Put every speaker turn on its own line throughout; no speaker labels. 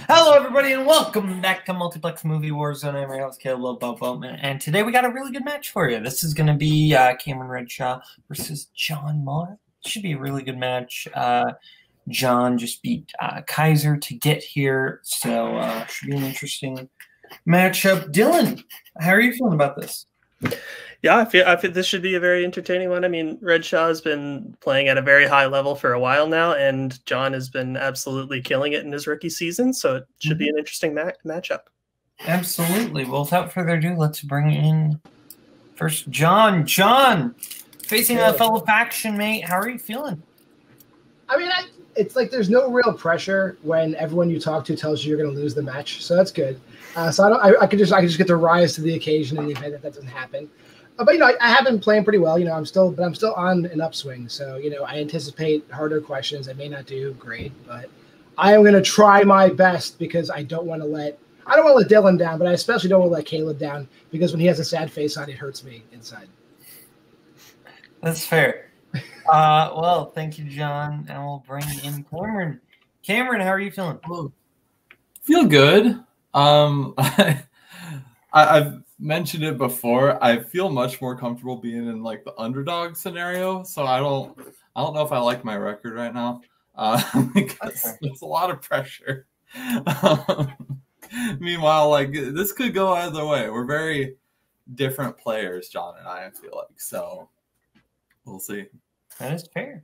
Hello, everybody, and welcome back to Multiplex Movie Warzone. I'm your host, Kaleb Boatman, and today we got a really good match for you. This is going to be Cameron Redshaw versus John Maher. Should be a really good match. John just beat Kaiser to get here, so should be an interesting matchup. Dylan, how are you feeling about this?
Yeah, I feel this should be a very entertaining one. I mean, Redshaw has been playing at a very high level for a while now, and John has been absolutely killing it in his rookie season, so it should be an interesting matchup.
Absolutely. Well, without further ado, let's bring in first John. John, facing a fellow faction mate, how are you feeling?
I mean, it's like there's no real pressure when everyone you talk to tells you you're going to lose the match, so that's good. So I could just get to rise to the occasion in the event that doesn't happen. But you know, I have been playing pretty well. You know, I'm still on an upswing. So you know, I anticipate harder questions. I may not do great, but I am going to try my best because I don't want to let Dylan down, but I especially don't want to let Kaleb down because when he has a sad face on, it hurts me inside.
That's fair. Well, thank you, John, and we'll bring in Cameron. Cameron, how are you feeling?
Feel good. I've mentioned it before. I feel much more comfortable being in like the underdog scenario. So I don't know if I like my record right now because there's a lot of pressure. Meanwhile, like this could go either way. We're very different players, John and I feel like. So we'll see.
That is fair.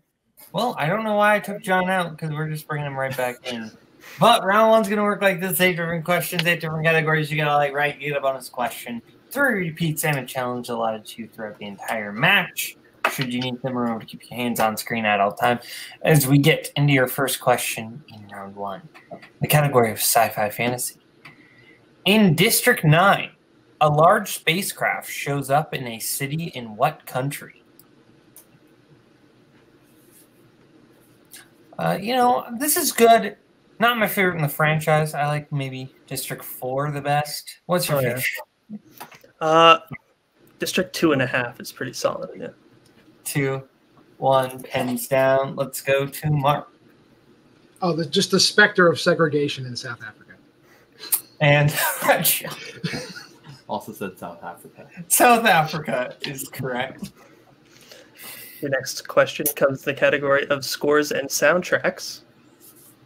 Well, I don't know why I took John out because we're just bringing him right back in. But round one's going to work like this. 8 different questions, 8 different categories. You got to you get a bonus question. 3 repeats and a challenge allotted to you throughout the entire match. Should you need them, remember to keep your hands on screen at all times. As we get into your first question in round 1, the category of sci-fi fantasy. In District 9, a large spacecraft shows up in a city in what country? You know, this is good. Not my favorite in the franchise. I like maybe District 4 the best. What's your favorite?
District 2.5 is pretty solid. Yeah.
2, 1, pens down. Let's go to Mark.
Oh, just the specter of segregation in South Africa.
And
also said South Africa.
South Africa is correct.
Your next question comes to the category of scores and soundtracks.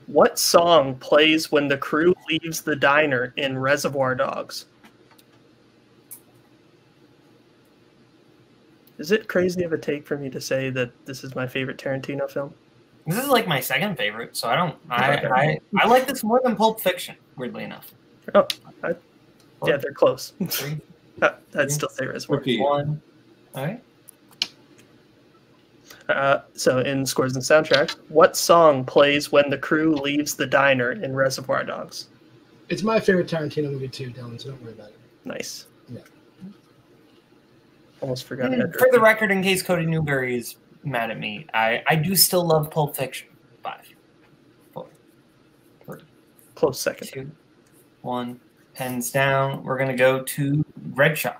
What song plays when the crew leaves the diner in Reservoir Dogs? Is it crazy of a take for me to say that this is my favorite Tarantino film?
This is like my second favorite, so I like this more than Pulp Fiction, weirdly enough.
Oh, yeah, they're close.
3,
I'd still say Reservoir.
1. All right.
So in scores and soundtracks, what song plays when the crew leaves the diner in Reservoir Dogs?
It's my favorite Tarantino movie too, Dylan, so don't worry about it.
Nice.
Yeah.
Almost forgot.
For the record, in case Cody Newberry is mad at me, I do still love Pulp Fiction. 5, 4, 3.
Close second.
2, 1. Pens down. We're going to go to Redshaw.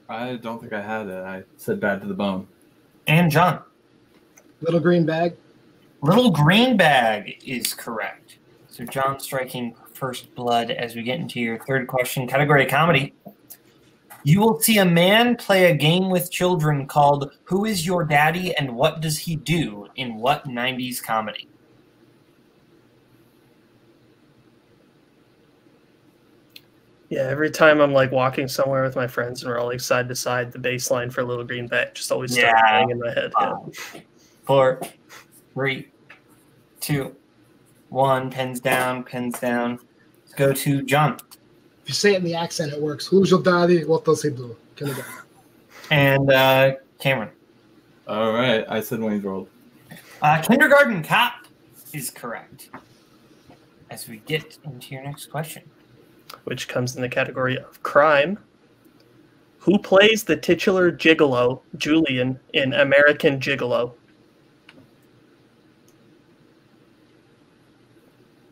I don't think I had it. I said Bad to the Bone.
And John.
Little Green Bag.
Little Green Bag is correct. So John striking first blood as we get into your third question. Category comedy. You will see a man play a game with children called Who is Your Daddy and What Does He Do in what 90s comedy?
Yeah, every time I'm like walking somewhere with my friends and we're all like side to side, the bass line for Little Green Bag just always starts playing in my head.
4, 3, 2, 1. Pens down, pens down. Let's go to John.
If you say it in the accent, it works. Who's your daddy? What does he do?
And Cameron.
All right. I said Wayne's World.
Kindergarten Cop is correct. As we get into your next question.
Which comes in the category of crime. Who plays the titular gigolo, Julian, in American Gigolo?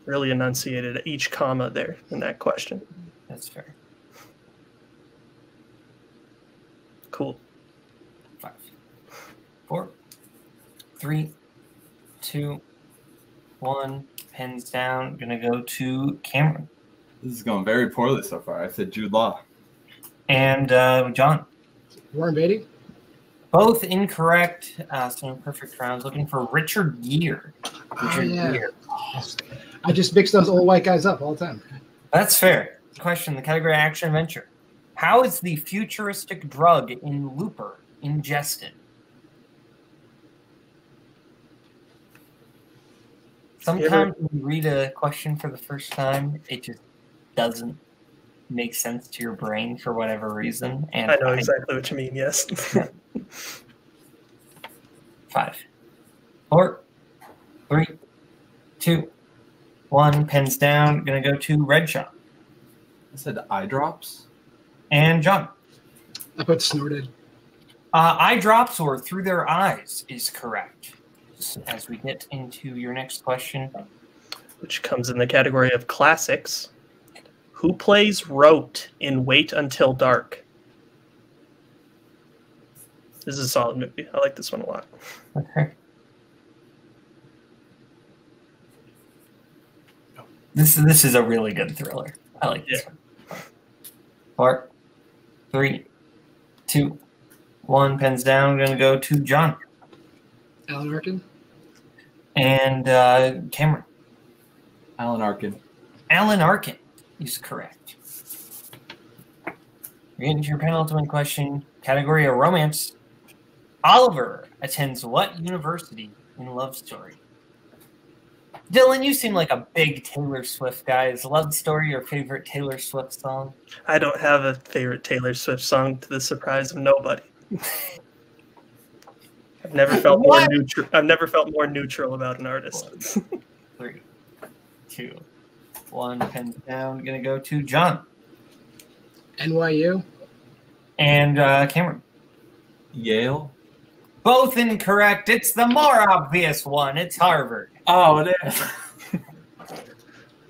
Really enunciated each comma there in that question.
That's fair.
Cool.
5, 4, 3, 2, 1. Pens down. Gonna go to Cameron.
This is going very poorly so far. I said Jude Law.
And John.
Warren Beatty.
Both incorrect. So perfect rounds. Looking for Richard Gere. Gere.
I just mix those old white guys up all the time.
That's fair. Question, the category action adventure. How is the futuristic drug in Looper ingested? Sometimes when you read a question for the first time, it just doesn't make sense to your brain for whatever reason. And
I know exactly what you mean, yes.
5, 4, 3, 2, 1. Pens down. Going to go to Redshaw.
I said eye drops.
And John.
I put snorted.
Eye drops or through their eyes is correct. As we get into your next question.
Which comes in the category of classics. Who plays Rote in Wait Until Dark? This is a solid movie. I like this one a lot.
Okay. This is a really good thriller. I like this one. 4, 3, 2, 1. Pens down. I'm going to go to John.
Alan Arkin.
And Cameron.
Alan Arkin.
Alan Arkin is correct. We're getting to your penultimate question. Category of romance. Oliver attends what university in Love Story? Dylan, you seem like a big Taylor Swift guy. Is Love Story your favorite Taylor Swift song?
I don't have a favorite Taylor Swift song, to the surprise of nobody. I've never felt more neutral. I've never felt more neutral about an artist.
3, 2, 1. Pens down. Gonna go to John.
NYU.
And Cameron.
Yale.
Both incorrect. It's the more obvious one. It's Harvard.
Oh, it is.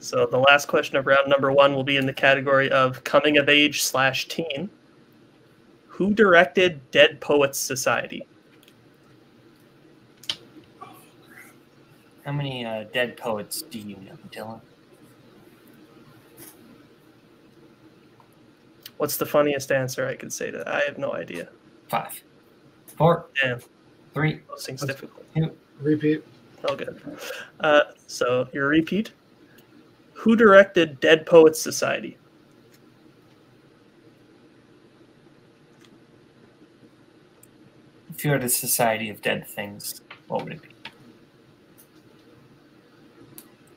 So the last question of round number 1 will be in the category of coming of age / teen. Who directed Dead Poets Society?
How many dead poets do you know, Dylan?
What's the funniest answer I could say to that? I have no idea.
5, 4,
Damn.
3,
Those things difficult.
2.
Repeat.
Oh, good. So your repeat. Who directed Dead Poets Society?
If you had a society of dead things, what would it be?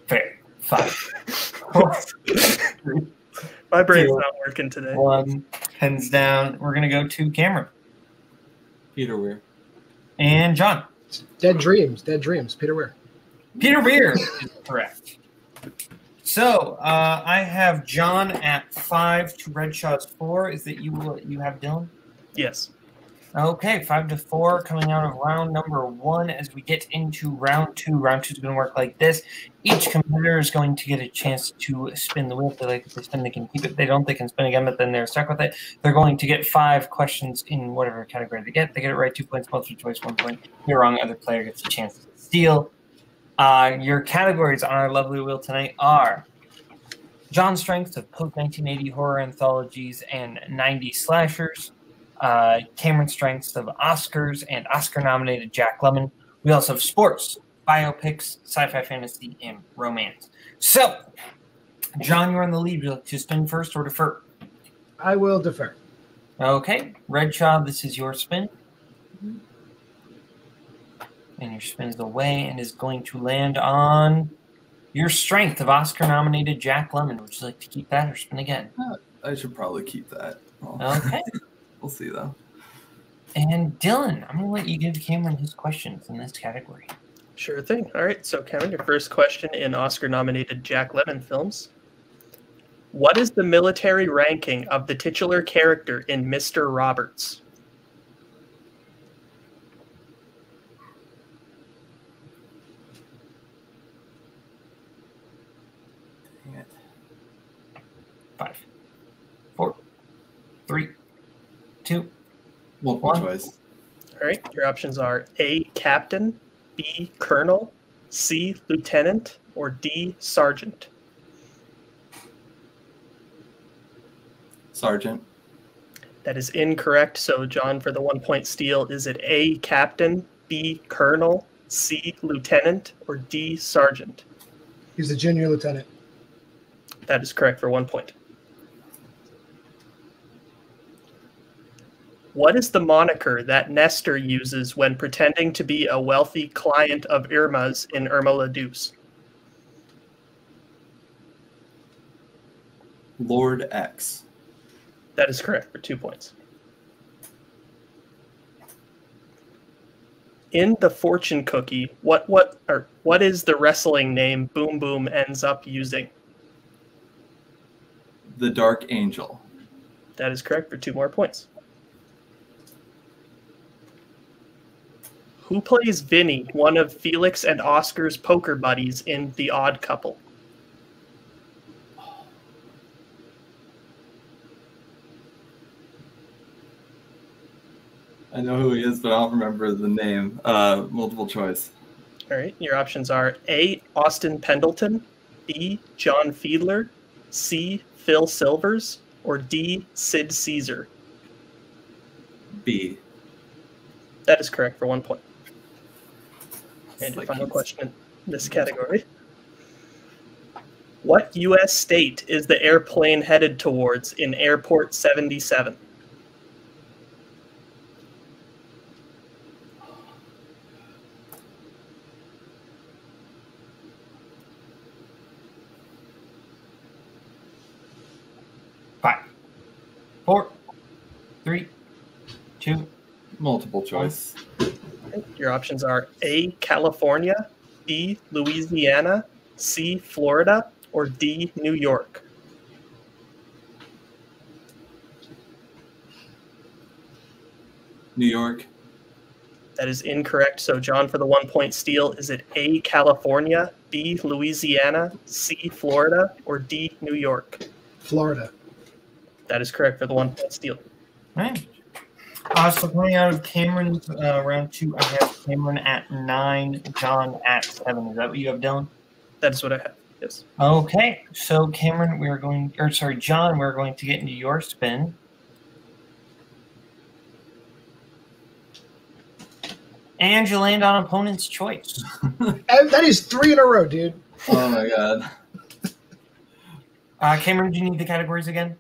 Fair. 5, 4, 3,
My brain's
2,
not working today.
1. Pens down. We're going to go to Cameron.
Peter Weir.
And John.
Dead Dreams. Dead Dreams. Peter Weir.
Peter Weir is correct. So I have John at 5 to Redshaw's 4. Is that you have Dylan?
Yes.
Okay, 5 to 4 coming out of round number 1. As we get into round 2, round 2 is going to work like this. Each competitor is going to get a chance to spin the wheel. If they like, if they spin, they can keep it. If they don't, they can spin again, but then they're stuck with it. They're going to get 5 questions in whatever category they get. They get it right, 2 points, multiple choice, 1 point. You're wrong, other player gets a chance to steal. Your categories on our lovely wheel tonight are John's strengths of post-1980 horror anthologies and 90s slashers. Cameron's strengths of Oscars and Oscar-nominated Jack Lemmon. We also have sports, biopics, sci-fi fantasy, and romance. So, John, you're on the lead. Would you like to spin first or defer?
I will defer.
Okay. Redshaw, this is your spin. And your spin is away and is going to land on your strength of Oscar-nominated Jack Lemmon. Would you like to keep that or spin again?
I should probably keep that.
Okay.
We'll see, though.
And Dylan, I'm going to let you give Cameron his questions in this category.
Sure thing. All right. So, Cameron, your first question in Oscar-nominated Jack Lemmon films. What is the military ranking of the titular character in Mr. Roberts?
Dang it.
5, 4, 3, 2,
Multiple choice.
All right. Your options are A, captain, B, colonel, C, lieutenant, or D, sergeant?
Sergeant.
That is incorrect. So, John, for the 1-point steal, is it A, captain, B, colonel, C, lieutenant, or D, sergeant?
He's a junior lieutenant.
That is correct for 1 point. What is the moniker that Nestor uses when pretending to be a wealthy client of Irma's in Irma la Douce?
Lord X.
That is correct for 2 points. In the fortune cookie, what is the wrestling name Boom Boom ends up using?
The Dark Angel.
That is correct for 2 more points. Who plays Vinny, one of Felix and Oscar's poker buddies in The Odd Couple?
I know who he is, but I don't remember the name. Multiple choice.
All right, your options are A, Austin Pendleton, B, John Fiedler, C, Phil Silvers, or D, Sid Caesar.
B.
That is correct for 1 point. And
Like
final question in this category. What U.S. state is the airplane headed towards in Airport 77?
Five, 4, 3, 2.
Multiple choice.
Your options are A, California, B, Louisiana, C, Florida, or D, New York.
New York.
That is incorrect. So, John, for the 1 point steal, is it A, California, B, Louisiana, C, Florida, or D, New York?
Florida.
That is correct for the 1 point steal.
All right. So coming out of Cameron's round 2, I have Cameron at 9, John at 7. Is that what you have, Dylan?
That is what I have. Yes.
Okay. So Cameron, John, we're going to get into your spin. And you land on opponent's choice.
And that is 3 in a row, dude.
Oh my god.
Cameron, do you need the categories again?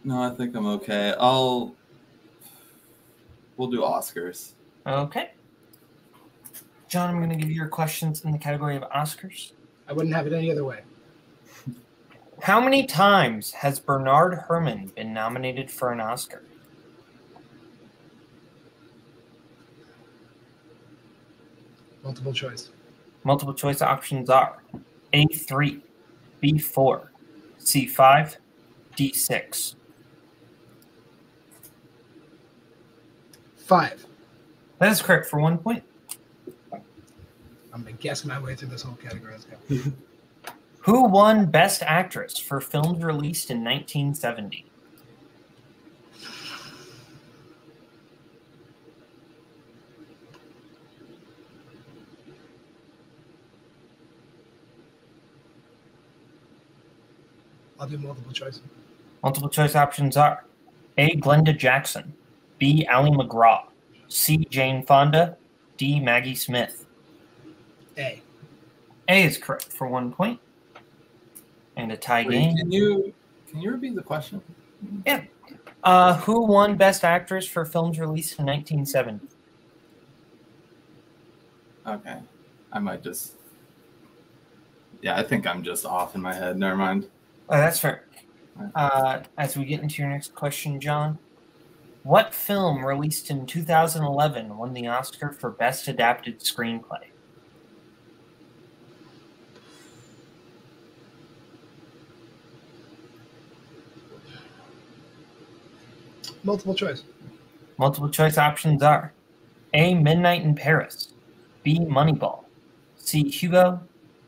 No, I think I'm okay. We'll do Oscars.
Okay. John, I'm going to give you your questions in the category of Oscars.
I wouldn't have it any other way.
How many times has Bernard Herrmann been nominated for an Oscar?
Multiple choice.
Multiple choice options are A3, B4, C5, D6.
5.
That is correct for 1 point.
I'm going to guess my way through this whole category. Let's go.
Who won Best Actress for films released in 1970?
I'll do multiple choice.
Multiple choice options are A. Glenda Jackson, B. Ally McGraw, C. Jane Fonda, D. Maggie Smith.
A.
A is correct for 1 point. And a tie
Wait,
game.
can you repeat the question?
Yeah. Who won Best Actress for films released in 1970?
Okay. I might just... Yeah, I think I'm just off in my head. Never mind.
Oh, that's fair. As we get into your next question, John, what film released in 2011 won the Oscar for Best Adapted Screenplay?
Multiple choice.
Multiple choice options are A. Midnight in Paris, B. Moneyball, C. Hugo,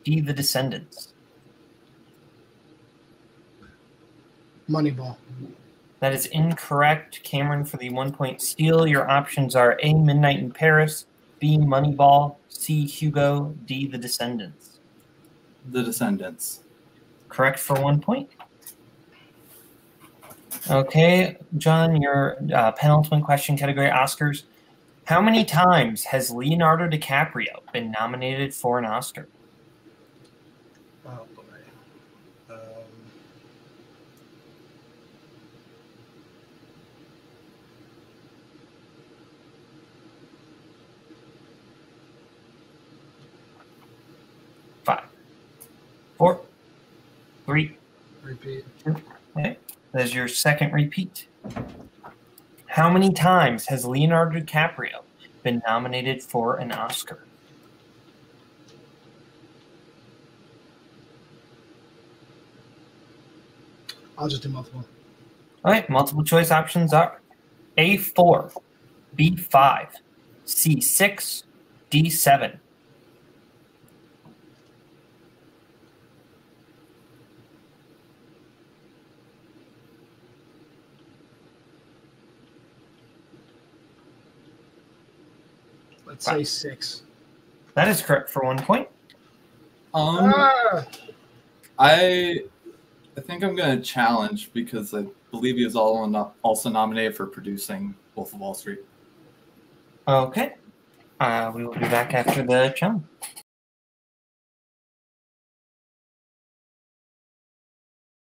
D. The Descendants.
Moneyball.
That is incorrect. Cameron, for the 1 point steal, your options are A. Midnight in Paris, B. Moneyball, C. Hugo, D. The Descendants?
The Descendants.
Correct for 1 point. Okay, John, your penultimate question, category Oscars. How many times has Leonardo DiCaprio been nominated for an Oscar?
Oh, boy.
5, 4, 3,
Repeat.
2. Okay, that is your second repeat. How many times has Leonardo DiCaprio been nominated for an Oscar?
I'll just do multiple.
All right, multiple choice options are A4, B5, C6, D7.
Let's say 6.
That is correct for 1 point.
I think I'm going to challenge because I believe he was also nominated for producing Wolf of Wall Street.
Okay. We will be back after the challenge.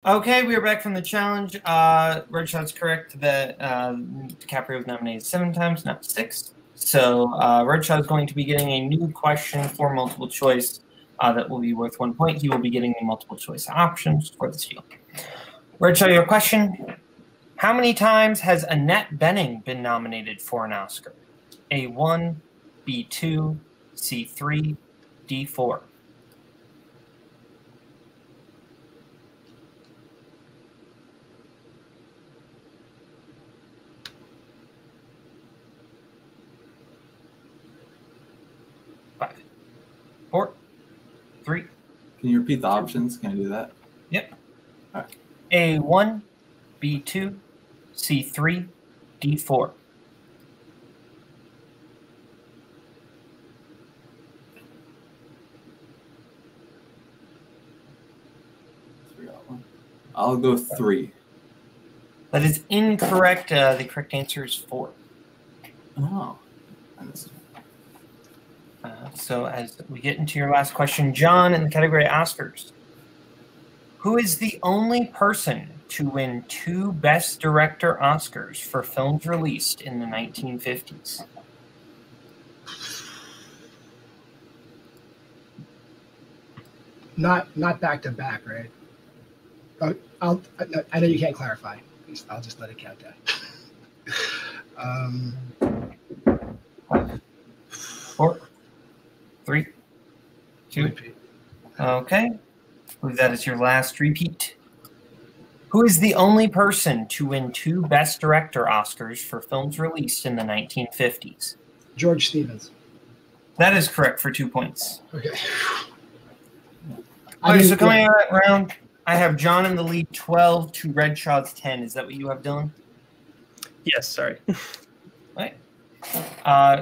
Okay, we are back from the challenge. Redshaw's correct that DiCaprio was nominated 7 times, not 6. So Redshaw is going to be getting a new question for multiple choice that will be worth 1 point. He will be getting the multiple choice options for this field. Redshaw, your question. How many times has Annette Bening been nominated for an Oscar? A1, B2, C3, D4. Five, 4, 3.
Can you repeat the options? Can I do that?
Yep.
All right.
A1, B2, C3, D4.
I'll go 3.
That is incorrect. The correct answer is 4.
Oh.
So as we get into your last question, John, in the category Oscars, who is the only person to win 2 Best Director Oscars for films released in the 1950s?
Not back to back, right? I know you can't clarify. I'll just let it count down.
4, 3, 2.
Repeat.
Okay. That is your last repeat. Who is the only person to win 2 Best Director Oscars for films released in the 1950s?
George Stevens.
That is correct for 2 points.
Okay.
Okay, so coming out of that round, I have John in the lead 12 to Redshaw's 10. Is that what you have, Dylan?
Yes, sorry.
Right.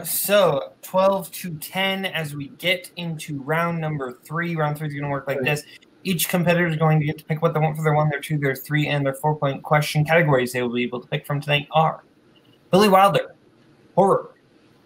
So 12 to 10 as we get into round number 3. Round 3 is going to work like this. Each competitor is going to get to pick what they want for their 1, their 2, their 3, and their 4-point question. Categories they will be able to pick from tonight are Billy Wilder, horror,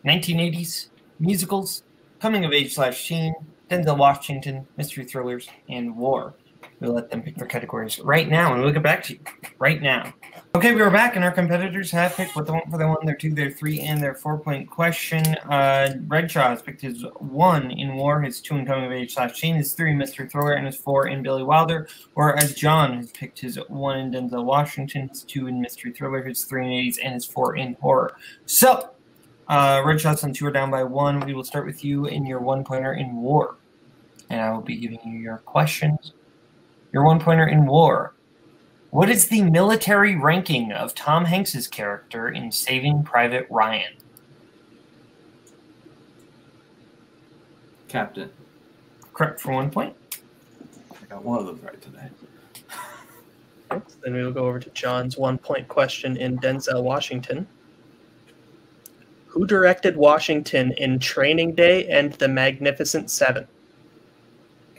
1980s, musicals, coming-of-age/teen, Denzel Washington, mystery thrillers, and war. We'll let them pick their categories right now, and we'll get back to you right now. Okay, we are back, and our competitors have picked what they want for their 1, their 2, their 3, and their 4-point question. Redshaw has picked his 1 in war, his 2 in coming-of-age/teen, his 3 in mystery thriller, and his 4 in Billy Wilder, whereas John has picked his 1 in Denzel Washington, his 2 in mystery thriller, his 3 in 80s, and his 4 in horror. So, Redshaw's and 2 are down by 1. We will start with you in your 1-pointer in war, and I will be giving you your questions. Your 1-pointer in war. What is the military ranking of Tom Hanks's character in Saving Private Ryan?
Captain.
Correct for 1 point.
I got one of those right today.
Then we will go over to John's 1-point question in Denzel Washington. Who directed Washington in Training Day and The Magnificent Seven?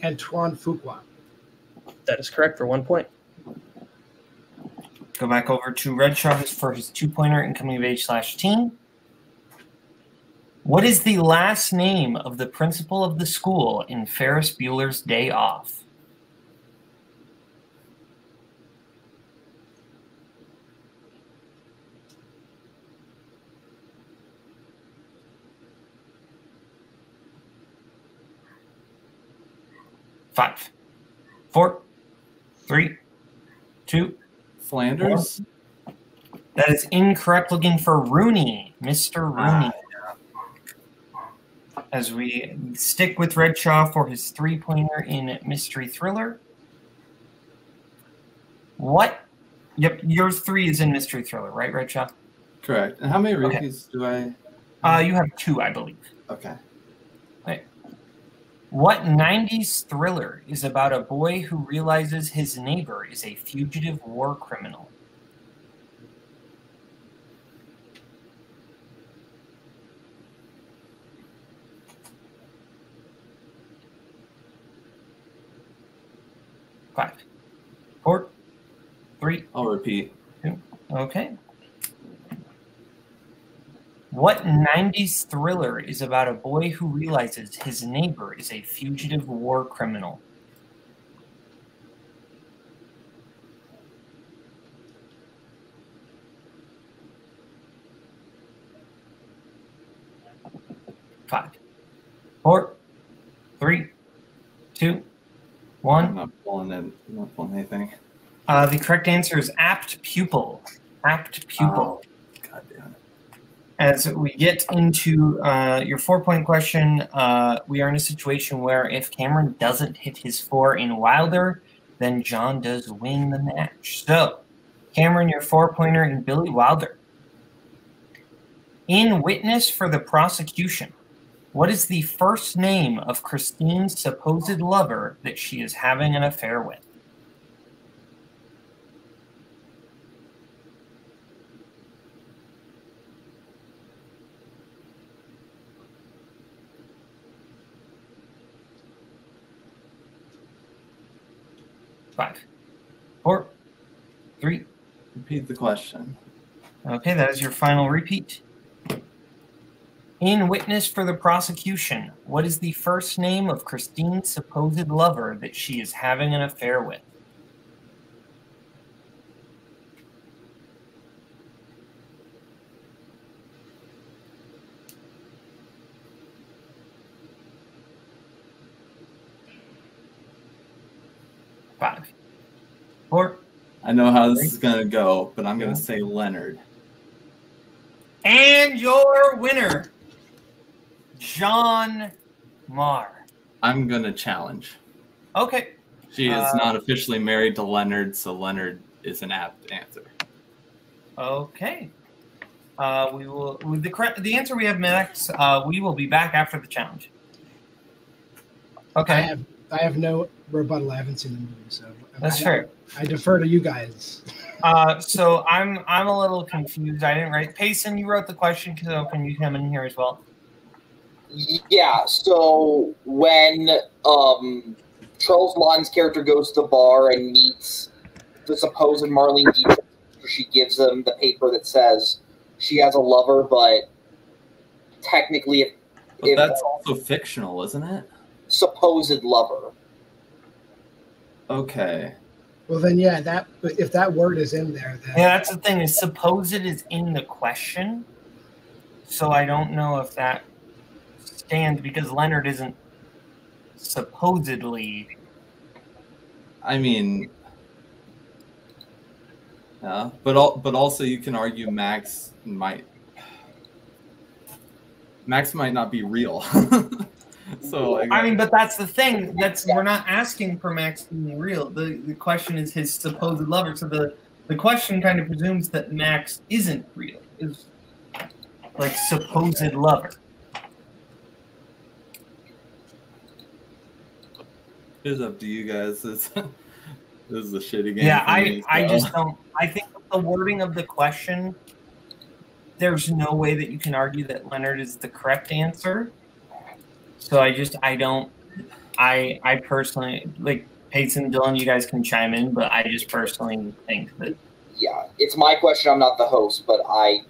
Antoine Fuqua.
That is correct for 1 point.
Go back over to Redshaw for his 2-pointer in coming of age/teen. What is the last name of the principal of the school in Ferris Bueller's Day Off? Five, 4, 3, 2.
Flanders?
1. That is incorrect. Looking for Rooney, Mr. Rooney. As we stick with Redshaw for his 3-pointer in Mystery Thriller. What? Yep, yours 3 is in Mystery Thriller, right, Redshaw?
Correct. And how many repeats do I?
You have 2, I believe.
Okay.
Right. What 90s thriller is about a boy who realizes his neighbor is a fugitive war criminal? Five, 4, 3.
I'll repeat.
2. Okay. What 90s thriller is about a boy who realizes his neighbor is a fugitive war criminal? Five, 4, 3, 2, 1.
I'm not pulling anything.
The correct answer is apt pupil. Apt pupil.
Oh, God damn it.
As we get into your 4-point question, we are in a situation where if Cameron doesn't hit his 4 in Wilder, then John does win the match. So, Cameron, your 4-pointer in Billy Wilder. In witness for the prosecution, what is the first name of Christine's supposed lover that she is having an affair with? Five, 4, 3.
Repeat the question.
Okay, that is your final repeat. In witness for the prosecution, what is the first name of Christine's supposed lover that she is having an affair with? Five, 4.
I know how this is going to go, but I'm going to say Leonard.
And your winner, John Maher.
I'm going to challenge.
Okay.
She is not officially married to Leonard, so Leonard is an apt answer.
Okay. We will. With the answer we have next, we will be back after the challenge. Okay.
I have no rebuttal. I haven't seen the movie, so
That's fair.
I defer to you guys.
So I'm a little confused. I didn't write. Payson, you wrote the question because can you come in here as well?
Yeah. So when Charles Lawton's character goes to the bar and meets the supposed Marlene Dietrich, she gives him the paper that says she has a lover, but technically,
But that's also fictional, isn't it?
Supposed lover.
Okay.
Well, then, yeah, if that word is in there, then
Yeah, that's the thing. Is supposed is in the question, so I don't know if that stands because Leonard isn't supposedly.
I mean, yeah, but also you can argue Max might not be real. So like,
I mean, but that's the thing. We're not asking for Max to be real. The question is his supposed lover. So the question kind of presumes that Max isn't real. Is like supposed lover.
it's up to you guys. This is a shitty game.
Yeah,
for me,
I
so.
just don't. I think the wording of the question there's no way that you can argue that Leonard is the correct answer. So I personally, like, Peyton, Dylan, you guys can chime in, but I just personally think that.
Yeah, it's my question. I'm not the host, but I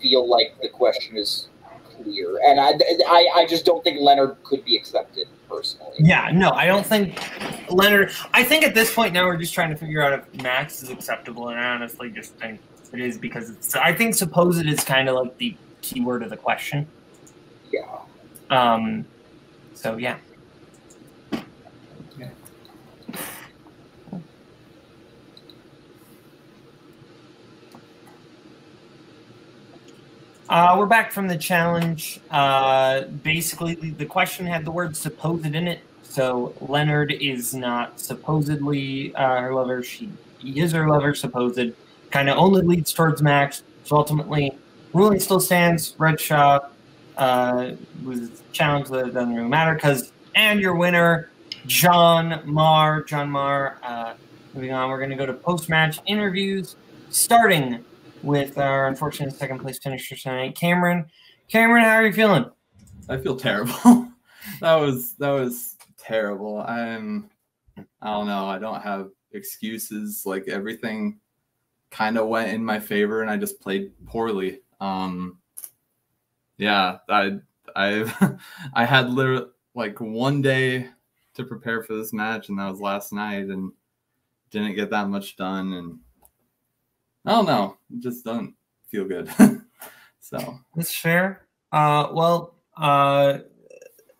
feel like the question is clear. And I just don't think Leonard could be accepted, personally.
Yeah, no, I don't think Leonard. I think at this point now we're just trying to figure out if Max is acceptable, and I honestly just think it is because I think supposed is kind of like the key word of the question.
Yeah.
So, yeah. We're back from the challenge. Basically, the question had the word supposed in it. So Leonard is not supposedly her lover. He is her lover, supposed. Kind of only leads towards Max. So ultimately, ruling still stands. Redshaw was challenged. That doesn't really matter and your winner, John Maher. Moving on, we're going to go to post-match interviews, starting with our unfortunate second place finisher tonight, Cameron. Cameron, how are you feeling?
I feel terrible. that was terrible. I don't know. I don't have excuses. Like, everything kind of went in my favor, and I just played poorly. Yeah, I had literally like one day to prepare for this match, and that was last night, and didn't get that much done, and I don't know. It just doesn't feel good. So
that's fair. That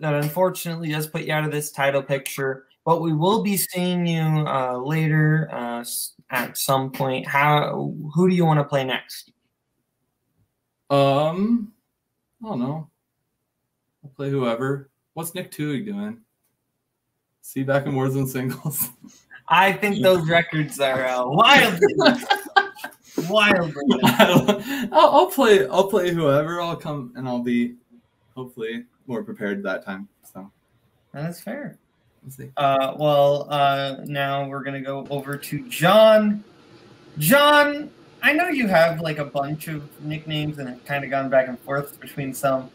unfortunately does put you out of this title picture, but we will be seeing you later at some point. Who do you want to play next?
I don't know. I'll play whoever. What's Nick Twohig doing? See back in Warzone singles.
I think those records are wildly.
I'll play whoever. I'll come and I'll be hopefully more prepared that time. So
that's fair.
We'll see.
Now we're gonna go over to John. John, I know you have like a bunch of nicknames and have kind of gone back and forth between some.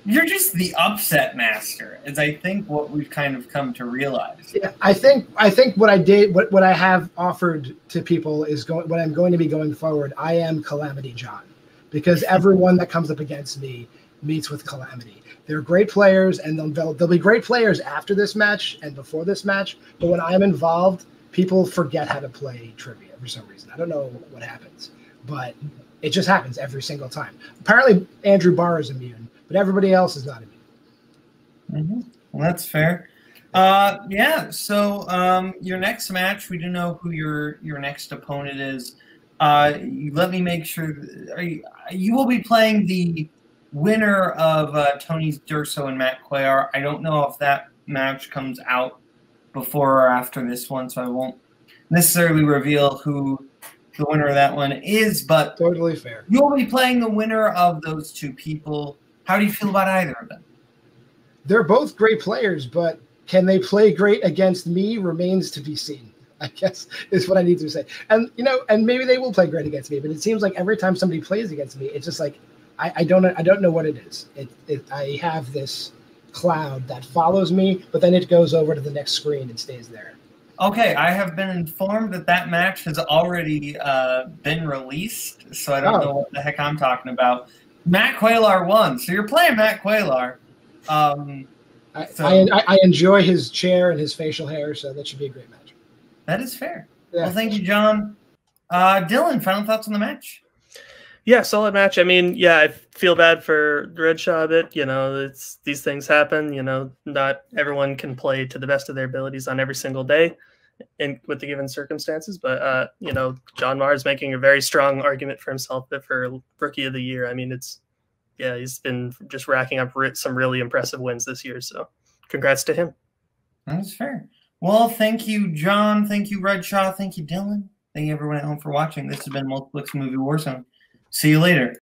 You're just the upset master, is I think what we've kind of come to realize.
Yeah, I think what I did, what I have offered to people is what I'm going to be going forward. I am Calamity John, because everyone that comes up against me meets with Calamity. They're great players, and they'll be great players after this match and before this match. But when I'm involved, people forget how to play trivia for some reason. I don't know what happens, but it just happens every single time. Apparently, Andrew Barr is immune, but everybody else is not immune.
Mm-hmm. Well, that's fair. Yeah. So your next match, we do know who your next opponent is. Let me make sure. You will be playing the winner of Tony's Durso and Matt Cuellar. I don't know if that match comes out before or after this one, so I won't necessarily reveal who the winner of that one is. But
totally fair.
You'll be playing the winner of those two people. How do you feel about either of them?
They're both great players, but can they play great against me remains to be seen, I guess, is what I need to say. And, and maybe they will play great against me, but it seems like every time somebody plays against me, it's just like, I don't know what it is. I have this cloud that follows me, but then it goes over to the next screen and stays there.
Okay, I have been informed that match has already been released, so I don't know what the heck I'm talking about. Matt Cuellar won, so you're playing Matt Cuellar.
I enjoy his chair and his facial hair, so that should be a great match.
That is fair.
Yeah.
Well, thank you, John. Dylan, final thoughts on the match?
Yeah, solid match. I mean, yeah, I feel bad for Redshaw a bit. These things happen. Not everyone can play to the best of their abilities on every single day with the given circumstances. But, John Maher is making a very strong argument for himself for Rookie of the Year. I mean, he's been just racking up some really impressive wins this year. So congrats to him.
That's fair. Well, thank you, John. Thank you, Redshaw. Thank you, Dylan. Thank you, everyone at home, for watching. This has been Multiplex Movie Warzone. See you later.